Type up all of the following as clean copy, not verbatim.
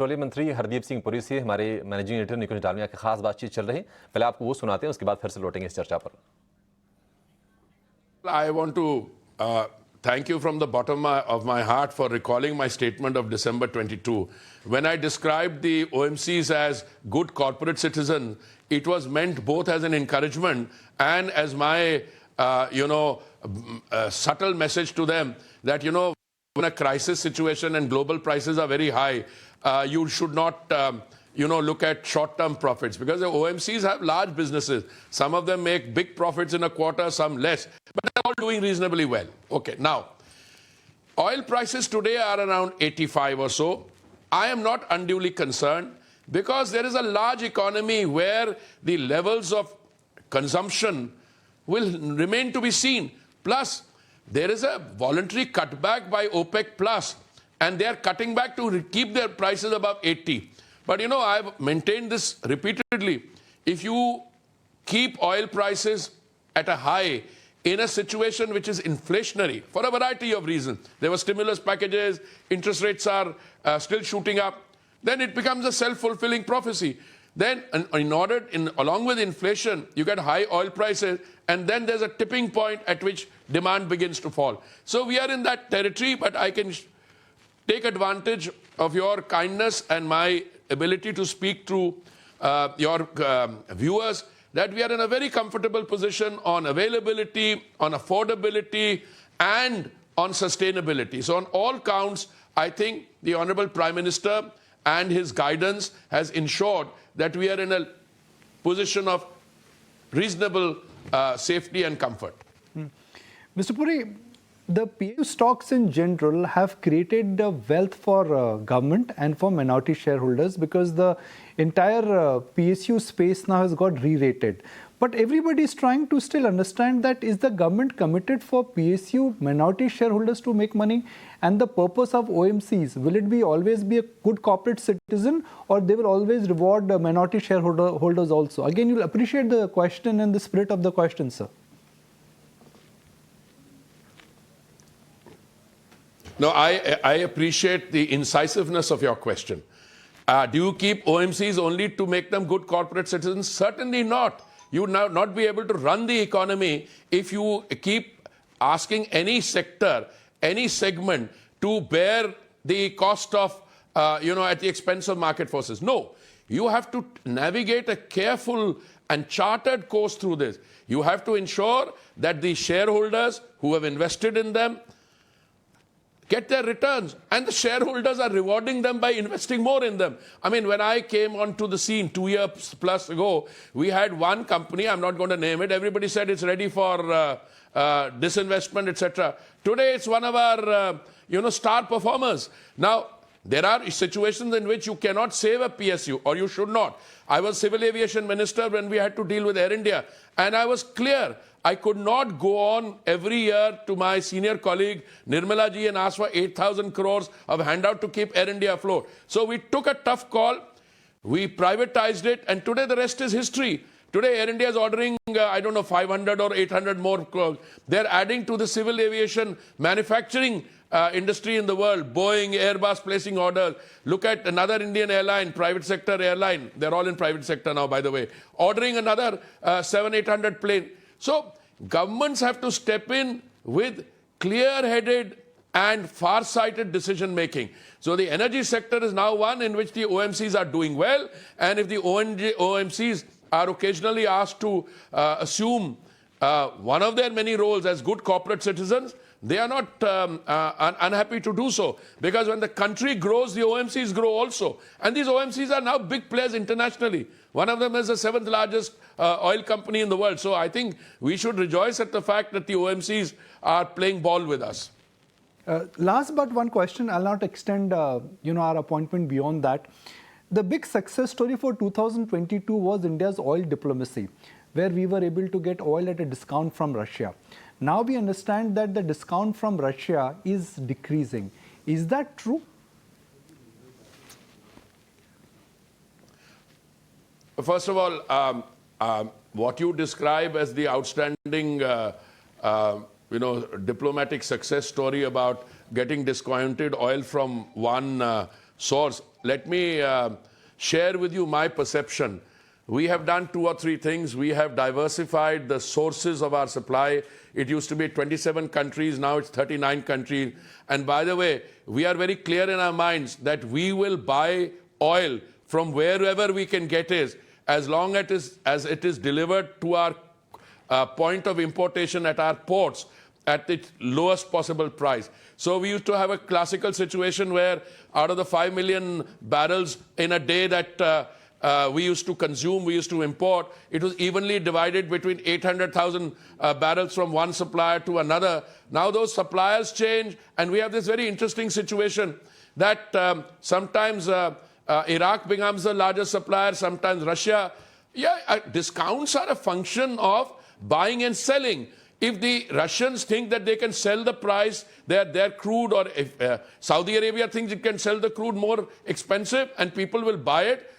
Petroleum मंत्री हरदीप सिंह पुरी से हमारे मैनेजिंग एडिटर निकुंज डालमिया की खास बातचीत चल रही। पहले आपको वो सुनाते हैं, उसके बाद फिर से लौटेंगे इस चर्चा पर। I want to thank you from the bottom of my heart for recalling my statement of December 22. When I described the OMCs as good corporate citizens, it was meant both as an encouragement and as my, subtle message to them that, in a crisis situation and global prices are very high, you should not, look at short-term profits, because the OMCs have large businesses. Some of them make big profits in a quarter, some less, but they're all doing reasonably well. Okay, now, oil prices today are around 85 or so. I am not unduly concerned because there is a large economy where the levels of consumption will remain to be seen. Plus, there is a voluntary cutback by OPEC Plus, and they are cutting back to keep their prices above 80. But I've maintained this repeatedly. If you keep oil prices at a high in a situation which is inflationary for a variety of reasons, there were stimulus packages, interest rates are still shooting up, then it becomes a self-fulfilling prophecy. Then along with inflation, you get high oil prices, and then there's a tipping point at which demand begins to fall. So we are in that territory, but I can take advantage of your kindness and my ability to speak to your viewers that we are in a very comfortable position on availability, on affordability, and on sustainability. So on all counts, I think the Honorable Prime Minister and his guidance has ensured that we are in a position of reasonable safety and comfort. Mr. Puri, the PSU stocks in general have created wealth for government and for minority shareholders because the entire PSU space now has got re-rated. But everybody is trying to still understand that is the government committed for PSU minority shareholders to make money, and the purpose of OMCs, will it be always be a good corporate citizen, or they will always reward minority shareholders also? Again, you'll appreciate the question and the spirit of the question, sir. No, I appreciate the incisiveness of your question. Do you keep OMCs only to make them good corporate citizens? Certainly not. You would not be able to run the economy if you keep asking any sector, any segment to bear the cost of, at the expense of market forces. No, you have to navigate a careful and chartered course through this. You have to ensure that the shareholders who have invested in them get their returns, and the shareholders are rewarding them by investing more in them. I mean, when I came onto the scene 2 years plus ago, we had one company, I'm not going to name it, everybody said it's ready for disinvestment, etc. Today, it's one of our, star performers. Now, there are situations in which you cannot save a PSU, or you should not. I was Civil Aviation Minister when we had to deal with Air India, and I was clear. I could not go on every year to my senior colleague Nirmala ji and ask for 8,000 crores of handout to keep Air India afloat. So we took a tough call, we privatized it, and today the rest is history. Today Air India is ordering, 500 or 800 more crores. They're adding to the civil aviation manufacturing industry in the world. Boeing, Airbus placing orders. Look at another Indian airline, private sector airline. They're all in private sector now, by the way. Ordering another 700-800 planes. So governments have to step in with clear-headed and far-sighted decision-making. So the energy sector is now one in which the OMCs are doing well, and if the OMCs are occasionally asked to assume one of their many roles as good corporate citizens, they are not unhappy to do so, because when the country grows, the OMCs grow also. And these OMCs are now big players internationally. One of them is the 7th largest oil company in the world. So I think we should rejoice at the fact that the OMCs are playing ball with us. Last but one question, I'll not extend our appointment beyond that. The big success story for 2022 was India's oil diplomacy, where we were able to get oil at a discount from Russia. Now we understand that the discount from Russia is decreasing. Is that true? First of all, what you describe as the outstanding, diplomatic success story about getting discounted oil from one source, let me share with you my perception. We have done 2 or 3 things. We have diversified the sources of our supply. It used to be 27 countries, now it's 39 countries. And by the way, we are very clear in our minds that we will buy oil from wherever we can get it, as long as it is delivered to our point of importation at our ports at the lowest possible price. So we used to have a classical situation where out of the 5 million barrels in a day that we used to consume, we used to import, it was evenly divided between 800,000 barrels from one supplier to another. Now those suppliers change, and we have this very interesting situation that sometimes Iraq becomes the largest supplier, sometimes Russia. Discounts are a function of buying and selling. If the Russians think that they can sell the price, their crude, or if Saudi Arabia thinks it can sell the crude more expensive and people will buy it,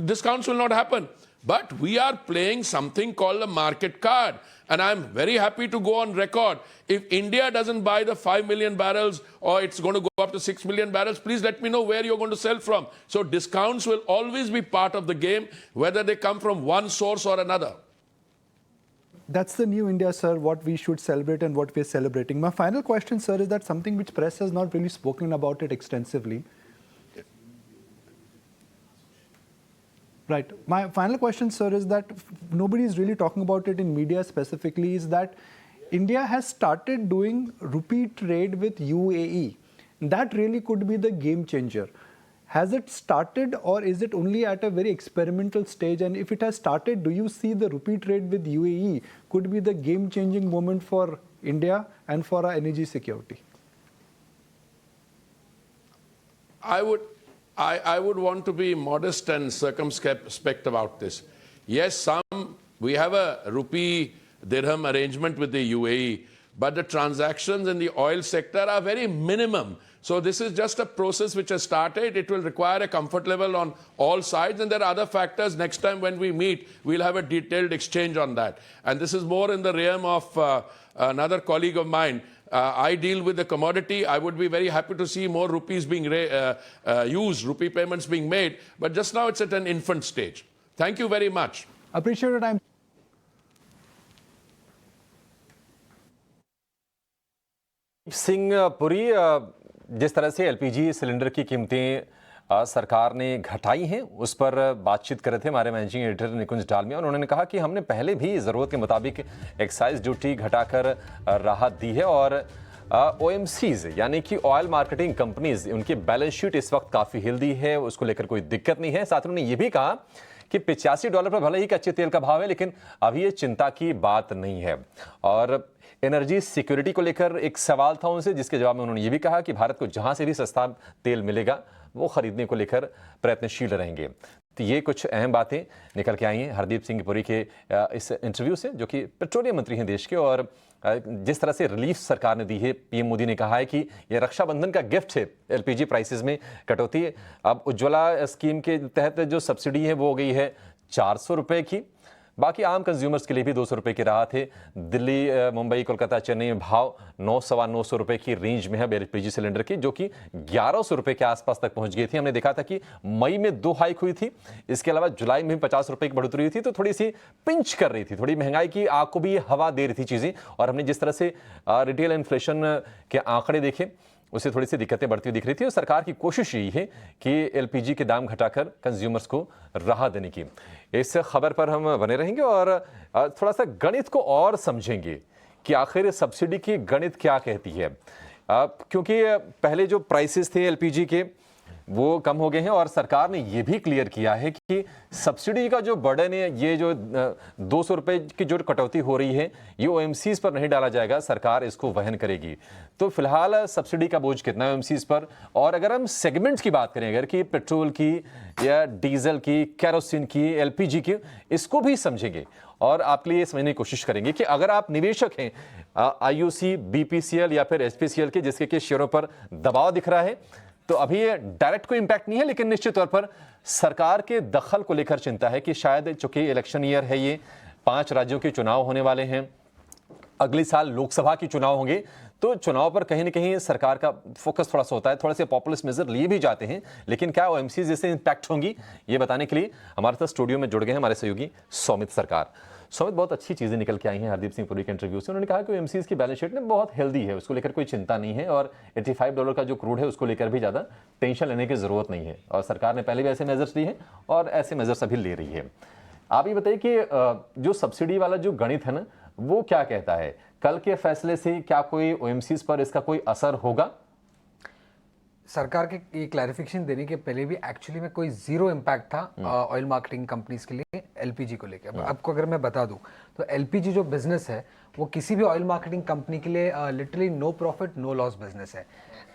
discounts will not happen. But we are playing something called a market card. And I'm very happy to go on record. If India doesn't buy the 5 million barrels, or it's going to go up to 6 million barrels, please let me know where you're going to sell from. So discounts will always be part of the game, whether they come from one source or another. That's the new India, sir, what we should celebrate and what we're celebrating. My final question, sir, is that something which press has not really spoken about it extensively. Right. My final question, sir, is that nobody is really talking about it in media specifically, is that India has started doing rupee trade with UAE. That really could be the game changer. Has it started, or is it only at a very experimental stage? And if it has started, do you see the rupee trade with UAE could be the game-changing moment for India and for our energy security? I would want to be modest and circumspect about this. Yes, we have a rupee dirham arrangement with the UAE, but the transactions in the oil sector are very minimum. So this is just a process which has started. It will require a comfort level on all sides, and there are other factors. Next time when we meet, we'll have a detailed exchange on that. And this is more in the realm of another colleague of mine. I deal with the commodity. I would be very happy to see more rupees being used, rupee payments being made. But just now it's at an infant stage. Thank you very much. Appreciate your time. Singh Puri, जिस तरह से LPG cylinder की कीमतें सरकार ने घटाई हैं, उस पर बातचीत कर रहे थे हमारे मैनेजिंग एडिटर निकुंज डालमिया। उन्होंने कहा कि हमने पहले भी ज़रूरत के मुताबिक एक्साइज ड्यूटी घटाकर राहत दी है, और ओएमसीज यानी कि ऑयल मार्केटिंग कंपनीज, उनकी बैलेंस शीट इस वक्त काफ़ी हेल्दी है, उसको लेकर कोई दिक्कत नहीं है। साथ ही उन्होंने ये भी कहा कि $85 पर भले ही कच्चे तेल का भाव है, लेकिन अभी ये चिंता की बात नहीं है। और एनर्जी सिक्योरिटी को लेकर एक सवाल था उनसे, जिसके जवाब में उन्होंने ये भी कहा कि भारत को जहां से भी सस्ता तेल मिलेगा वो खरीदने को लेकर प्रयत्नशील रहेंगे। तो ये कुछ अहम बातें निकल के आई हैं हरदीप सिंह पुरी के इस इंटरव्यू से, जो कि पेट्रोलियम मंत्री हैं देश के। और जिस तरह से रिलीफ सरकार ने दी है, पीएम मोदी ने कहा है कि यह रक्षाबंधन का गिफ्ट है एलपीजी प्राइसेस में कटौती। अब उज्ज्वला स्कीम के तहत जो सब्सिडी है वो हो गई है 400 रुपये की। बाकी आम कंज्यूमर्स के लिए भी 200 रुपये की राहत है। दिल्ली, मुंबई, कोलकाता, चेन्नई में भाव 900-950 रुपये की रेंज में है एलपीजी सिलेंडर की, जो कि 1100 रुपये के आसपास तक पहुंच गई थी। हमने देखा था कि मई में 2 हाइक हुई थी, इसके अलावा जुलाई में 50 रुपये की बढ़ोतरी हुई थी, तो थोड़ी सी पिंच कर रही थी, थोड़ी महंगाई की आग को भी हवा दे रही थी चीज़ें। और हमने जिस तरह से रिटेल इन्फ्लेशन के आंकड़े देखे, उससे थोड़ी सी दिक्कतें बढ़ती हुई दिख रही थी। और सरकार की कोशिश यही है कि एलपीजी के दाम घटाकर कंज्यूमर्स को राहत देने की। इस खबर पर हम बने रहेंगे और थोड़ा सा गणित को और समझेंगे कि आखिर सब्सिडी की गणित क्या कहती है, क्योंकि पहले जो प्राइसेस थे एलपीजी के वो कम हो गए हैं, और सरकार ने ये भी क्लियर किया है कि सब्सिडी का जो बर्डन है, ये जो 200 रुपये की जो कटौती हो रही है, ये ओएमसीज पर नहीं डाला जाएगा, सरकार इसको वहन करेगी। तो फिलहाल सब्सिडी का बोझ कितना है ओएमसीज पर? और अगर हम सेगमेंट्स की बात करें, अगर कि पेट्रोल की या डीजल की, केरोसिन की, एलपीजी की, इसको भी समझेंगे और आपके लिए समझने की कोशिश करेंगे कि अगर आप निवेशक हैं आईओसी, बीपीसीएल या फिर एसपीसीएल के, जिसके के शेयरों पर दबाव दिख रहा है, तो अभी ये डायरेक्ट कोई इंपैक्ट नहीं है, लेकिन निश्चित तौर पर सरकार के दखल को लेकर चिंता है कि शायद, चूंकि इलेक्शन ईयर है, ये 5 राज्यों के चुनाव होने वाले हैं, अगले साल लोकसभा के चुनाव होंगे, तो चुनाव पर कहीं ना कहीं सरकार का फोकस थोड़ा सा होता है, थोड़े से पॉपुलिस्ट मेजर लिए भी जाते हैं, लेकिन क्या ओएमसी जैसे इंपैक्ट होंगी, ये बताने के लिए हमारे साथ स्टूडियो में जुड़ गए हैं हमारे सहयोगी सौमित सरकार। सौमित, बहुत अच्छी चीजें निकल के आई हैं हरदीप सिंह पुरी के इंटरव्यू से। उन्होंने कहा कि ओएमसीज की बैलेंस शीट में बहुत हेल्दी है, उसको लेकर कोई चिंता नहीं है, और $85 का जो क्रूड है उसको लेकर भी ज्यादा टेंशन लेने की जरूरत नहीं है, और सरकार ने पहले भी ऐसे मेजर्स लिए हैं और ऐसे मेजर्स अभी ले रही है। आप ये बताइए कि जो सब्सिडी वाला जो गणित है ना, वो क्या कहता है? कल के फैसले से क्या कोई ओएमसीज पर इसका कोई असर होगा? सरकार के ये क्लैरिफिकेशन देने के पहले भी एक्चुअली में कोई जीरो इम्पैक्ट था ऑयल मार्केटिंग कंपनीज के लिए एलपीजी को लेकर। आपको अगर मैं बता दूं तो एलपीजी जो बिजनेस है वो किसी भी ऑयल मार्केटिंग कंपनी के लिए literally no profit no loss business है।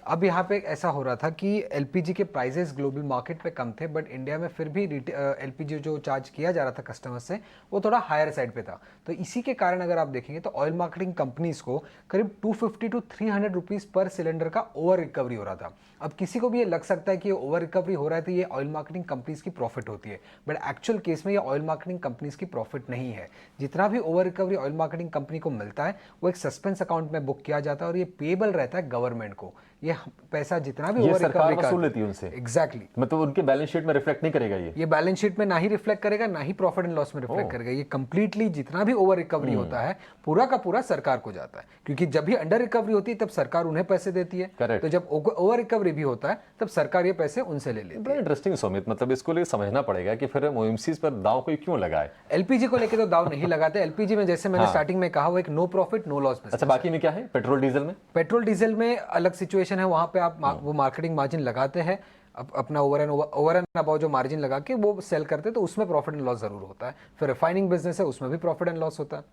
अब यहाँ पे ऐसा हो रहा था कि एलपीजी के प्राइसेस ग्लोबल मार्केट पे कम थे, बट इंडिया में फिर भी एलपीजी जो चार्ज किया जा रहा था कस्टमर से वो थोड़ा हायर साइड पे था। तो इसी के कारण अगर आप देखेंगे तो ऑयल मार्केटिंग कंपनीज को करीब 250 टू 300 रुपीज पर सिलेंडर का ओवर रिकवरी हो रहा था। अब किसी को भी ये लग सकता है कि ये ओवर रिकवरी हो रहा है तो ये ऑयल मार्केटिंग कंपनीज की प्रॉफिट होती है, बट एक्चुअल केस में ये ऑयल मार्केटिंग कंपनीज की प्रॉफिट नहीं है। जितना भी over recovery oil marketing company को मिलता है वो एक सस्पेंस अकाउंट में बुक किया जाता है और ये पेएबल रहता है गवर्नमेंट को। ये पैसा जितना भी ये ओवर सरकार रिकवरी वसूल लेती है उनसे। एग्जैक्टली, मतलब उनके बैलेंस शीट में रिफ्लेक्ट नहीं करेगा ये बैलेंस शीट में ना ही रिफ्लेक्ट करेगा ना ही प्रॉफिट एंड लॉस में रिफ्लेक्ट करेगा। ये कंप्लीटली जितना भी ओवर रिकवरी होता है पूरा का पूरा सरकार को जाता है, क्योंकि जब भी अंडर रिकवरी होती है तब सरकार उन्हें पैसे देती है। Correct. तो जब ओवर रिकवरी भी होता है तब सरकार ये पैसे उनसे ले लेती है। बड़ा इंटरेस्टिंग सौमित, मतलब इसको लिए समझना पड़ेगा कि फिर ओएमसीज पर दांव कोई क्यों लगाए। एलपीजी को लेकर तो दाव नहीं लगाते। एलपीजी में जैसे मैंने स्टार्टिंग में कहा वो एक no profit no loss business. अच्छा, बाकी में क्या है? पेट्रोल डीजल में? पेट्रोल डीजल में अलग सिचुएशन है, वहां पे आप वो मार्केटिंग मार्जिन लगाते हैं अपना ओवर एंड अबाउ जो मार्जिन लगा के वो सेल करते हैं, तो उसमें प्रॉफिट एंड लॉस जरूर होता है। फिर रिफाइनिंग बिजनेस है उसमें भी प्रॉफिट एंड लॉस होता है,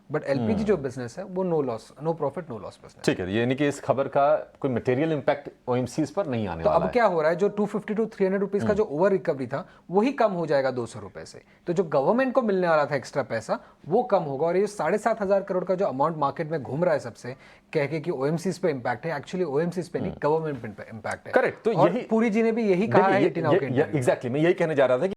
बट एलपीजी जो बिजनेस है वो no loss no profit no loss business. ठीक है, यानी कि इस खबर का कोई मटेरियल इंपैक्ट ओएमसीज पर नहीं आने तो वाला अब क्या हो रहा है, जो 250 टू 300 रुपीज का जो ओवर रिकवरी था वही कम हो जाएगा 200 रुपए से। तो जो गवर्नमेंट को मिलने वाला था एक्स्ट्रा पैसा वो कम होगा, और ये 7,500 करोड़ का जो अमाउंट मार्केट में घूम रहा है सबसे कह के कि ओएमसीज पे इंपैक्ट है, एक्चुअली ओएमसीज पे नहीं गवर्नमेंट पे इंपैक्ट है। करेक्ट। तो और यही पुरी जी ने भी यही कहा है एग्जैक्टली, मैं यही कहने जा रहा था कि